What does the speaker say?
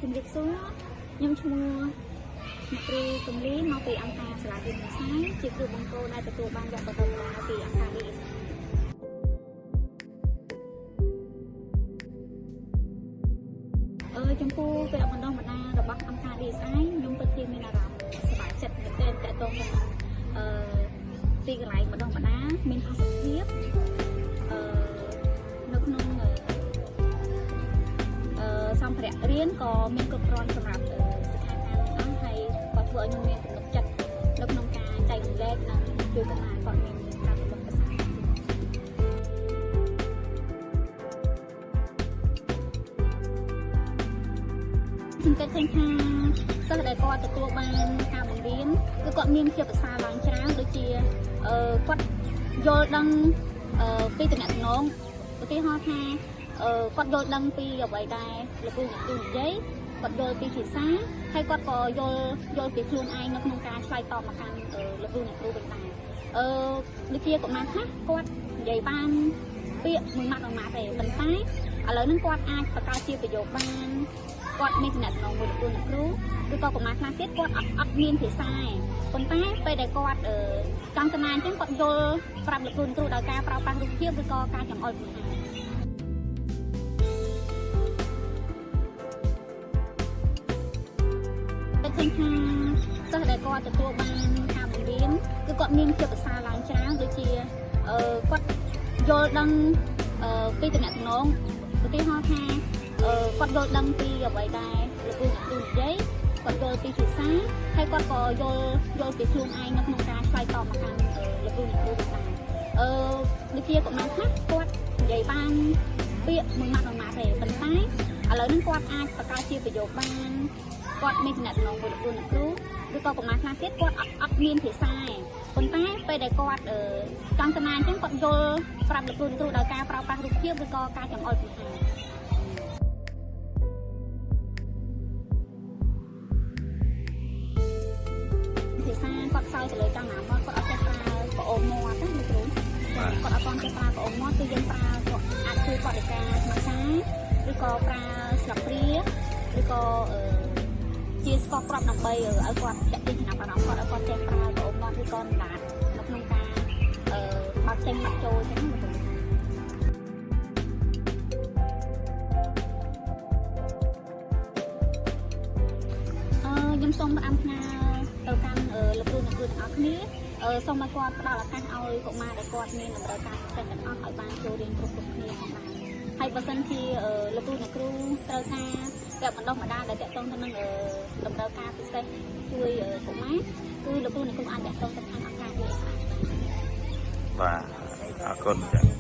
ជំរាបសួរខ្ញុំឈ្មោះអ្នកគ្រូកំលីមកពីអង្គការសាលាវិទ្យាសាស្ត្រជាគ្រូបង្គោលដែលទទួលបានវគ្គបណ្តុះបណ្តាលពីអង្គការនេះចំពោះវគ្គបណ្តុះបណ្តាលរបស់អង្គការ DSI ខ្ញុំពិតជាមានអារម្មណ៍សប្បាយចិត្តមែនទែនតើតងទៅនឹងទីកន្លែងបណ្តុះបណ្តាលមានផាសុកភាពនៅក្នុងសម្ភារៈរៀនក៏មានគ្រប់គ្រាន់សម្រាប់សិក្ខាកាមទាំងអស់ហើយក៏ធ្វើឲ្យខ្ញុំមានទំនុកចិត្តនៅក្នុងការចែករំលែកនិងជួយកុមារគាត់មានការប្រកបភាសាសង្កេតឃើញថាសិស្សដែលគាត់ទទួលបានការបង្រៀនគឺគាត់មានភាពប្រសើរឡើងច្រើនដូចជាគាត់យល់ដឹងពីតំណែងឧទាហរណ៍ថាគាត់យល់ដឹងពីអ្វីដែលលោកគ្រូអ្នកគ្រូនិយាយគាត់យល់ពីភាសាហើយគាត់ក៏យល់ពីខ្លួនឯងនៅក្នុងការឆ្លើយតបមកកាន់លោកគ្រូអ្នកគ្រូវិញដែរដូចជាកុមារខ្លះគាត់និយាយបានពាក្យមួយម៉ាត់ទេប៉ុន្តែឥឡូវហ្នឹងគាត់អាចបង្កើតជាប្រយោគបានគាត់មានតំណែងមួយលោកគ្រូអ្នកគ្រូឬក៏កុមារខ្លះទៀតគាត់អត់មានភាសាប៉ុន្តែពេលដែលគាត់ចង់តំណាងអញ្ចឹងគាត់យល់ប្រាប់លោកគ្រូអ្នកគ្រូដោយការប្រើប្រាស់រូបភាពឬក៏ការចង្អុលពីណាឃើញថាសិស្សដែលគាត់ទទួលបានការបង្រៀនគឺគាត់មានភាពប្រសើរឡើងច្រើនដូចជាគាត់យល់ដឹងពីតំណែងឧទាហរណ៍ថាគាត់យល់ដឹងពីអ្វីដែលលោកគ្រូអ្នកគ្រូនិយាយគាត់យល់ពីភាសាហើយគាត់ក៏យល់ពីខ្លួនឯងនៅក្នុងការឆ្លើយតបមកកាន់លោកគ្រូអ្នកគ្រូវិញដែរដូចជាកុមារខ្លះគាត់និយាយបានពាក្យមួយម៉ាត់ទេប៉ុន្តែឥឡូវហ្នឹងគាត់អាចបង្កើតជាប្រយោគបានគាត់មានតំណែងមួយលោកគ្រូអ្នកគ្រូឬក៏កុមារខ្លះទៀតគាត់អត់មានភាសាប៉ុន្តែពេលដែលគាត់ចង់តំណាងអញ្ចឹងគាត់យល់ប្រាប់លោកគ្រូអ្នកគ្រូដោយការប្រើប្រាស់រូបភាពឬក៏ការចង្អុលពីណាភាសាគាត់សើទៅលើចង់ណាមកគាត់អត់ចេះប្រើប្អូនមាត់ណាលោកគ្រូគាត់អត់ចេះប្រើប្អូនមាត់គឺយើងប្រើគាត់អាចជួយគាត់ដោយការស្មាសាឬក៏ប្រើស្លាបព្រាឬក៏ជាស្កបក្របដើម្បីឲ្យគាត់ចាក់ទាញចំណាប់អារម្មណ៍គាត់ឲ្យគាត់ចេះប្រើប្អូនមាត់ឬក៏ណាត់នៅក្នុងការបើកចេញបាក់ចូលអញ្ចឹងខ្ញុំសូមផ្អាំផ្ញើទៅកាន់លោកគ្រូអ្នកគ្រូទាំងអស់គ្នាសូមឲ្យគាត់ផ្ដល់ឱកាសឲ្យកុមារដែលគាត់មានតម្រូវការពិសេសទាំងអស់ឲ្យបានចូលរៀនគ្រប់គ្នាផងដែរហើយបើសិនជាលោកគ្រូអ្នកគ្រូត្រូវការវគ្គបណ្តុះបណ្តាលដែលទាក់ទងទៅនឹងតម្រូវការពិសេសជួយកុមារគឺលោកគ្រូអ្នកគ្រូអាចទាក់ទងទៅខាងអង្គការ DSI បាទអរគុណចា៎